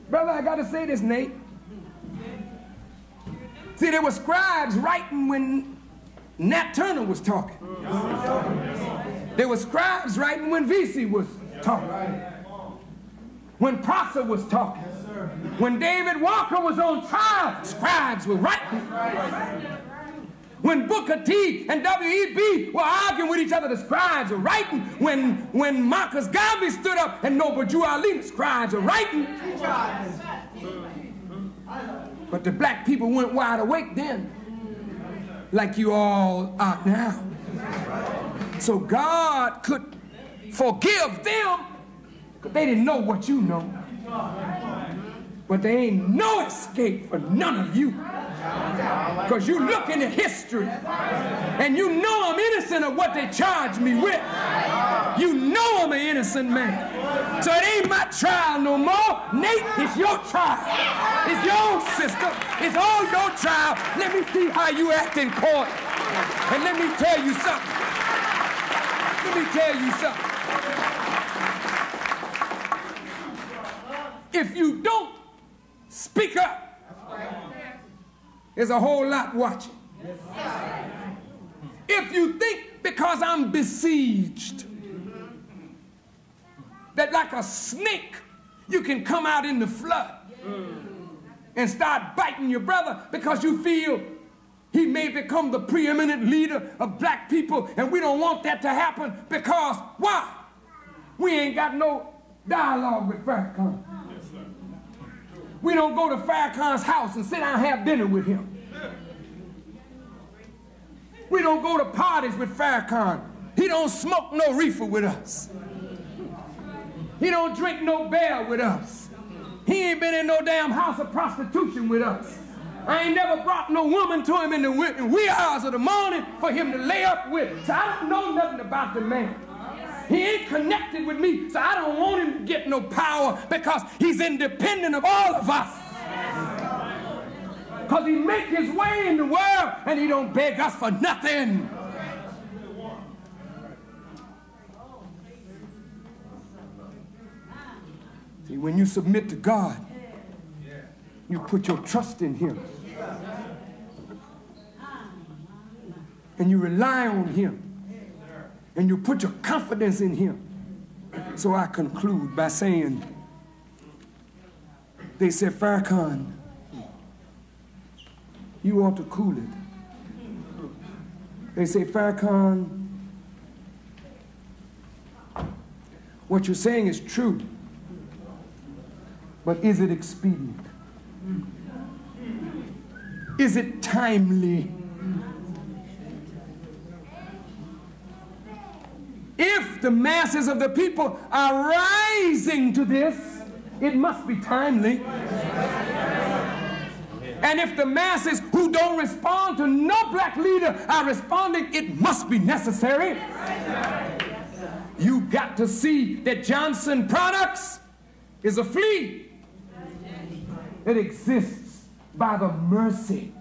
Brother, I got to say this, Nate. See, there were scribes writing when Nat Turner was talking. There were scribes writing when V.C. was talking. When Prosser was talking. When David Walker was on trial, scribes were writing. When Booker T and W.E.B. were arguing with each other, the scribes were writing. When Marcus Garvey stood up and Noble Drew Ali, the scribes were writing. But the black people weren't wide awake then, like you all are now. So God could forgive them, because they didn't know what you know. But there ain't no escape for none of you. Because you look into history and you know I'm innocent of what they charged me with. You know I'm an innocent man. So it ain't my trial no more. Nate, it's your trial. It's your own sister. It's all your trial. Let me see how you act in court. And let me tell you something. Let me tell you something. If you don't speak up, there's a whole lot watching. If you think because I'm besieged that like a snake you can come out in the flood and start biting your brother because you feel he may become the preeminent leader of black people, and we don't want that to happen because why? We ain't got no dialogue with Farrakhan. We don't go to Farrakhan's house and sit down and have dinner with him. We don't go to parties with Farrakhan. He don't smoke no reefer with us. He don't drink no beer with us. He ain't been in no damn house of prostitution with us. I ain't never brought no woman to him in the wee hours of the morning for him to lay up with. So I don't know nothing about the man. He ain't connected with me, so I don't want him to get no power because he's independent of all of us. Because he make his way in the world and he don't beg us for nothing. See, when you submit to God, you put your trust in him. And you rely on him. And you put your confidence in him. So I conclude by saying, they said, Farrakhan, you ought to cool it. They say, Farrakhan, what you're saying is true, but is it expedient? Is it timely? If the masses of the people are rising to this, it must be timely. And if the masses who don't respond to no black leader are responding, it must be necessary. You got to see that Johnson Products is a flea that exists by the mercy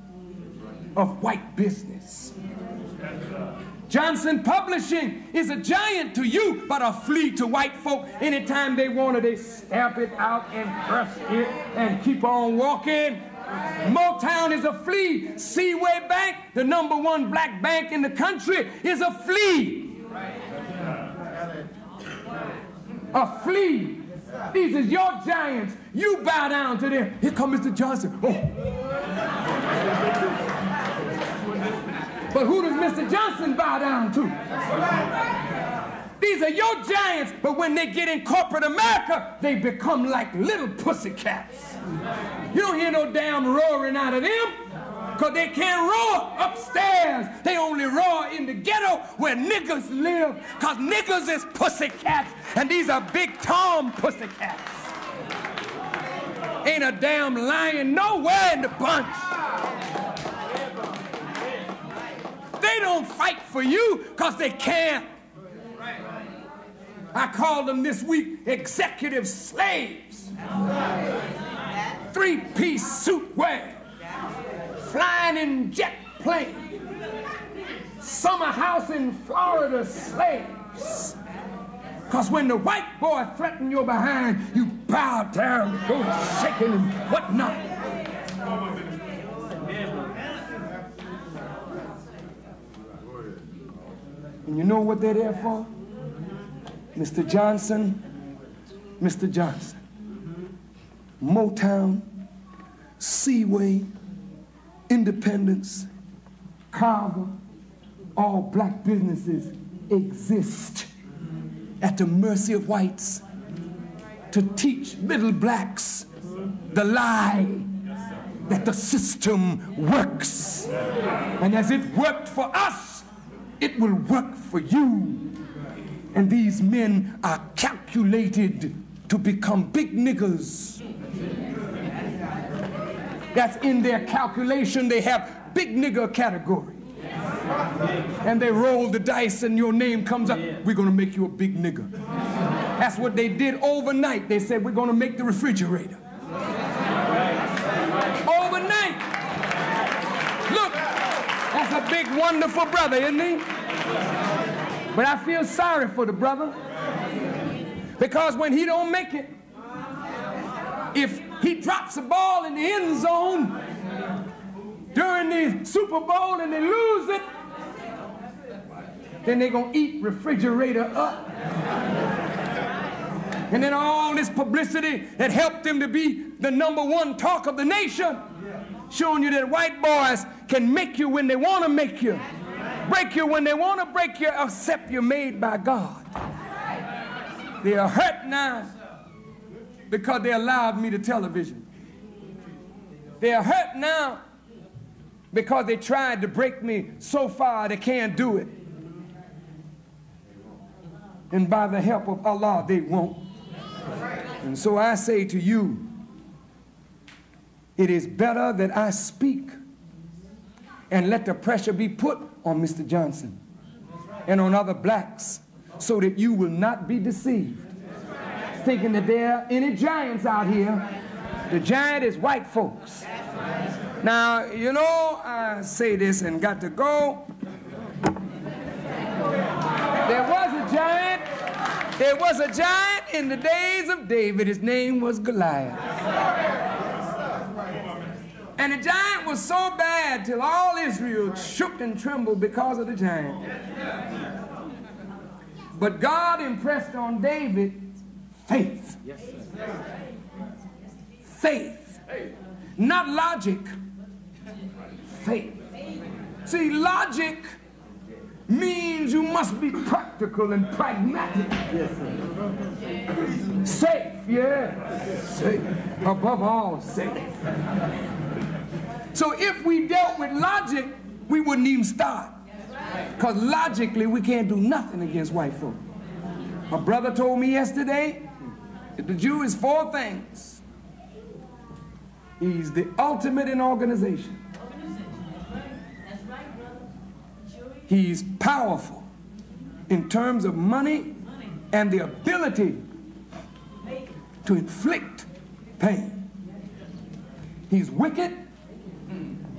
of white business. Johnson Publishing is a giant to you, but a flea to white folk. Anytime they want it, they stamp it out and crush it and keep on walking. Motown is a flea. Seaway Bank, the #1 black bank in the country, is a flea. A flea. These are your giants. You bow down to them. Here comes Mr. Johnson. Oh. But who does Mr. Johnson bow down to? These are your giants, but when they get in corporate America, they become like little pussycats. You don't hear no damn roaring out of them, because they can't roar upstairs. They only roar in the ghetto where niggas live, because niggas is pussycats, and these are big Tom pussycats. Ain't a damn lion nowhere in the bunch. They don't fight for you because they can't. I called them this week executive slaves. 3-piece suit wear, flying in jet plane, summer house in Florida slaves. Because when the white boy threatened your behind, you bow down, go shaking and whatnot. And you know what they're there for? Mr. Johnson, Motown, Seaway, Independence, Carver, all black businesses exist at the mercy of whites to teach middle blacks the lie that the system works. And as it worked for us, it will work for you. And these men are calculated to become big niggers. That's in their calculation. They have big nigger category. And they roll the dice and your name comes up. We're going to make you a big nigger. That's what they did overnight. They said, we're going to make the refrigerator. Overnight. Look, that's a big, wonderful brother, isn't he? But I feel sorry for the brother. Because when he don't make it, if he drops a ball in the end zone during the Super Bowl and they lose it, then they're going to eat refrigerator up. And then all this publicity that helped them to be the #1 talk of the nation, showing you that white boys can make you when they want to make you, break you when they want to break you, except you're made by God. They are hurt now because they allowed me to television. They are hurt now because they tried to break me so far they can't do it. And by the help of Allah, they won't. And so I say to you, it is better that I speak and let the pressure be put on Mr. Johnson and on other blacks so that you will not be deceived, thinking that there are any giants out here. The giant is white folks. Now, you know, I say this and got to go. There was a giant in the days of David. His name was Goliath. And the giant was so bad till all Israel shook and trembled because of the giant. But God impressed on David faith. Faith. Not logic. Faith. See, logic means you must be practical and pragmatic. Safe, yeah. Safe. Above all, safe. So if we dealt with logic, we wouldn't even start. Because logically, we can't do nothing against white folk. My brother told me yesterday that the Jew is 4 things. He's the ultimate in organization. He's powerful in terms of money and the ability to inflict pain. He's wicked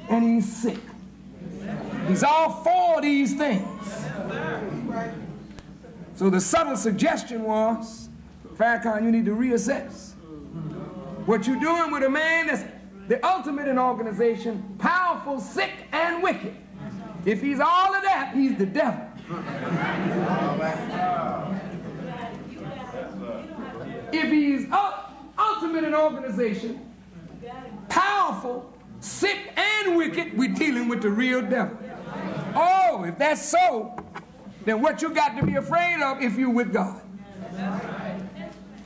and he's sick. He's all 4 of these things. So the subtle suggestion was, Farrakhan, you need to reassess what you're doing with a man that's the ultimate in organization, powerful, sick, and wicked. If he's all of that, he's the devil. If he's ultimate in organization, powerful, sick, and wicked, we're dealing with the real devil. Oh, if that's so, then what you got to be afraid of if you're with God?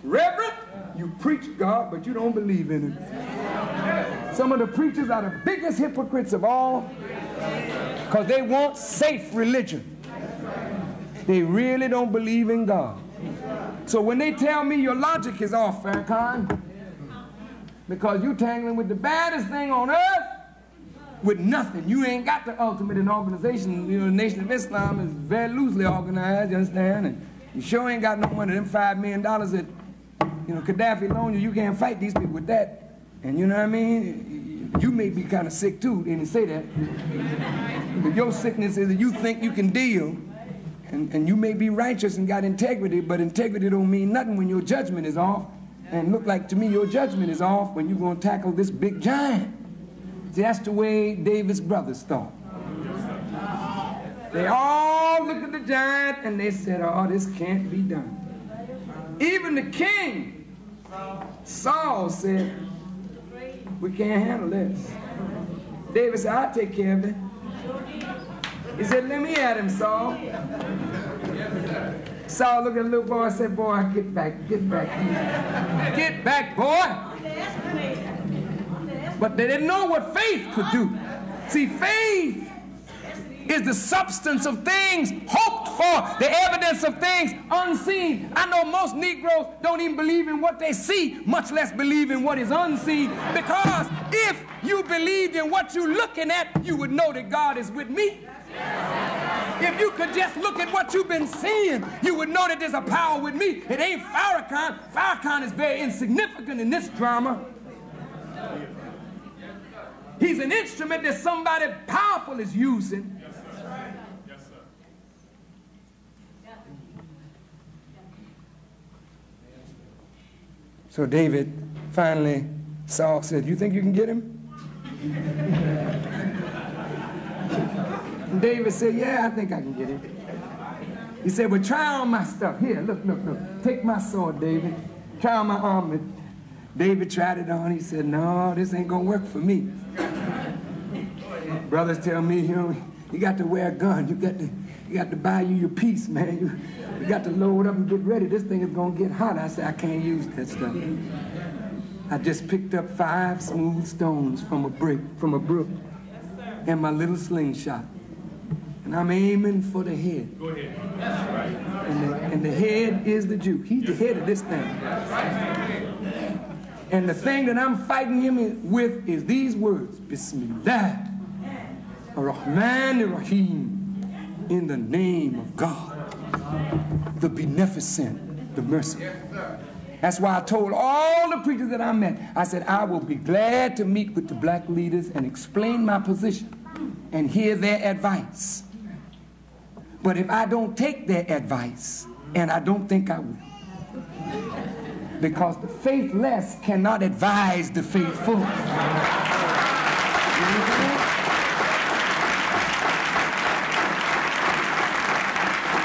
Reverend, you preach God, but you don't believe in it. Some of the preachers are the biggest hypocrites of all because they want safe religion. They really don't believe in God. So when they tell me your logic is off, Farrakhan, because you're tangling with the baddest thing on earth with nothing. You ain't got the ultimate in organization. You know, the Nation of Islam is very loosely organized, you understand? And you sure ain't got no money. Them $5 million that, you know, Gaddafi loaned you, you can't fight these people with that. And you know what I mean? You may be kind of sick too, didn't say that. But your sickness is that you think you can deal, and you may be righteous and got integrity, but integrity don't mean nothing when your judgment is off. And look like to me your judgment is off when you're going to tackle this big giant. See, that's the way David's brothers thought. They all looked at the giant and they said, oh, this can't be done. Even the king, Saul, said, we can't handle this. David said, I'll take care of it. He said, let me at him, Saul. Saul looked at the little boy and said, boy, get back. Get back, boy. But they didn't know what faith could do. See, faith is the substance of things hoped for, the evidence of things unseen. I know most Negroes don't even believe in what they see, much less believe in what is unseen, because if you believed in what you're looking at, you would know that God is with me. If you could just look at what you've been seeing, you would know that there's a power with me. It ain't Farrakhan. Farrakhan is very insignificant in this drama. He's an instrument that somebody powerful is using. So David finally, Saul said, you think you can get him? And David said, yeah, I think I can get him. He said, well, try on my stuff. Here, look. Take my sword, David. Try on my armor. David tried it on. He said, no, this ain't going to work for me. Brothers tell me, you got to wear a gun. You got to buy you your peace, man. You got to load up and get ready. This thing is going to get hot. I said, I can't use that stuff. I just picked up 5 smooth stones from a brook and my little slingshot. And I'm aiming for the head. Go ahead. That's right. And the head is the Jew. He's the head of this thing. And the thing that I'm fighting him with is these words. Bismillah ar-Rahman ar-Rahim. In the name of God, the beneficent, the merciful. That's why I told all the preachers that I met, I said, I will be glad to meet with the black leaders and explain my position and hear their advice. But if I don't take their advice, and I don't think I will, because the faithless cannot advise the faithful.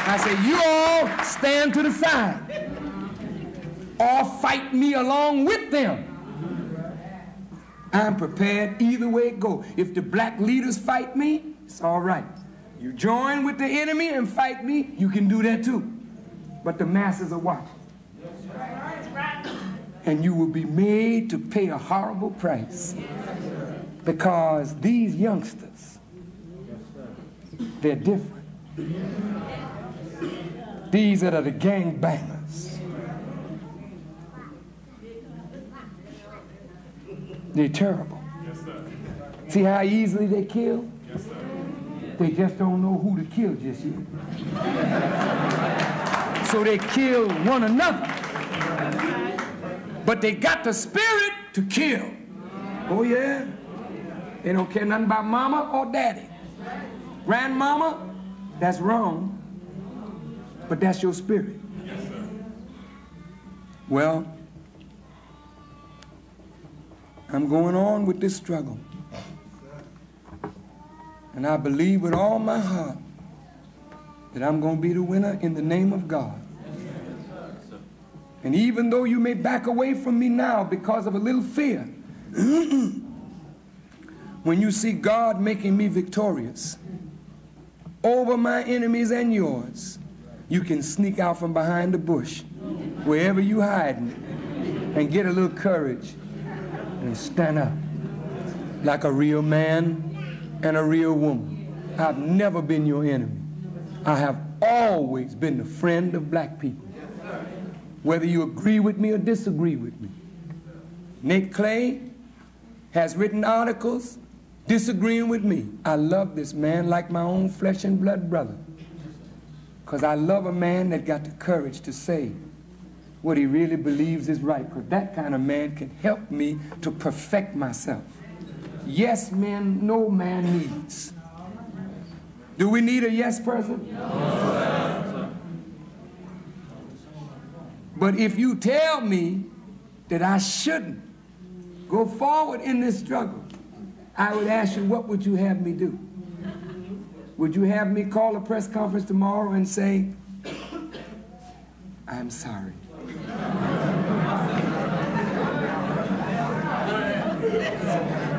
I say, you all stand to the side or fight me along with them. I'm prepared either way it go. If the black leaders fight me, it's all right. You join with the enemy and fight me, you can do that too. But the masses are watching. And you will be made to pay a horrible price. Because these youngsters, they're different. These are the gangbangers. They're terrible. Yes, sir. See how easily they kill? Yes, sir. They just don't know who to kill just yet. So they kill one another. But they got the spirit to kill. Oh yeah? They don't care nothing about mama or daddy. Grandmama, that's wrong. But that's your spirit. Yes, sir. Well, I'm going on with this struggle. And I believe with all my heart that I'm going to be the winner in the name of God. And even though you may back away from me now because of a little fear, when you see God making me victorious over my enemies and yours, you can sneak out from behind the bush, wherever you hiding, and get a little courage and stand up like a real man and a real woman. I've never been your enemy. I have always been the friend of black people, whether you agree with me or disagree with me. Nate Clay has written articles disagreeing with me. I love this man like my own flesh and blood brother. Because I love a man that got the courage to say what he really believes is right. Because that kind of man can help me to perfect myself. Yes, man, no man needs. Do we need a yes person? No. But if you tell me that I shouldn't go forward in this struggle, I would ask you, what would you have me do? Would you have me call a press conference tomorrow and say, I'm sorry?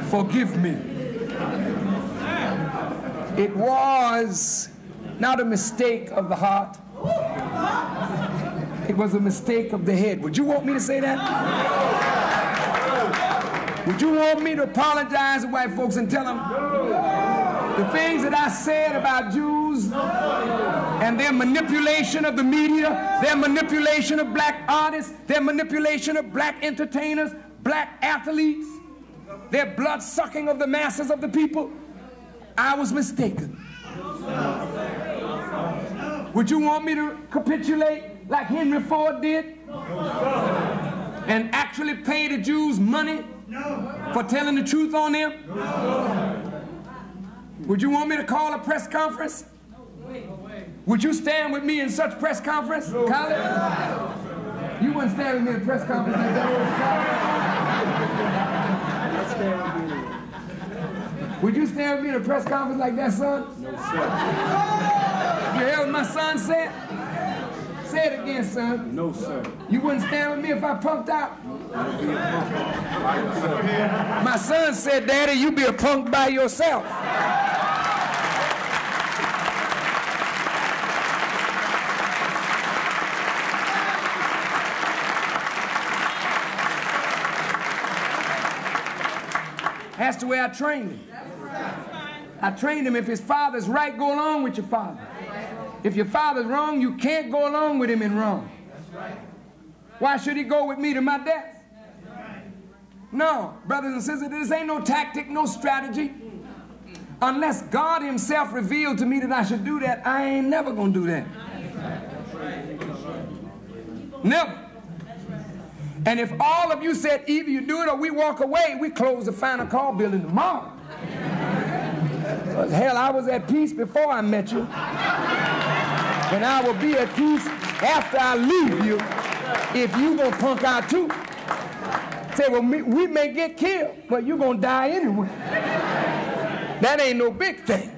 Forgive me. It was not a mistake of the heart. It was a mistake of the head. Would you want me to say that? Would you want me to apologize to white folks and tell them the things that I said about Jews and their manipulation of the media, their manipulation of black artists, their manipulation of black entertainers, black athletes, their blood sucking of the masses of the people? I was mistaken. Would you want me to capitulate like Henry Ford did and actually pay the Jews money for telling the truth on them? Would you want me to call a press conference? Would you stand with me in such press conference, Khaled? You wouldn't stand with me in a press conference like that. Would you stand with me in a press conference like that, son? No, sir. You heard what my son said? Say it again, son. No, sir. You wouldn't stand with me if I punked out? My son said, Daddy, you be a punk by yourself. That's the way I trained him. I trained him, if his father's right, go along with your father. If your father's wrong, you can't go along with him in wrong. Why should he go with me to my death? No, brothers and sisters, this ain't no tactic, no strategy. Unless God himself revealed to me that I should do that, I ain't never gonna do that. Never. And if all of you said either you do it or we walk away, we close the final call building tomorrow. Because hell, I was at peace before I met you. And I will be at peace after I leave you if you gonna punk out too. Say, well, we may get killed, but you're gonna die anyway. That ain't no big thing.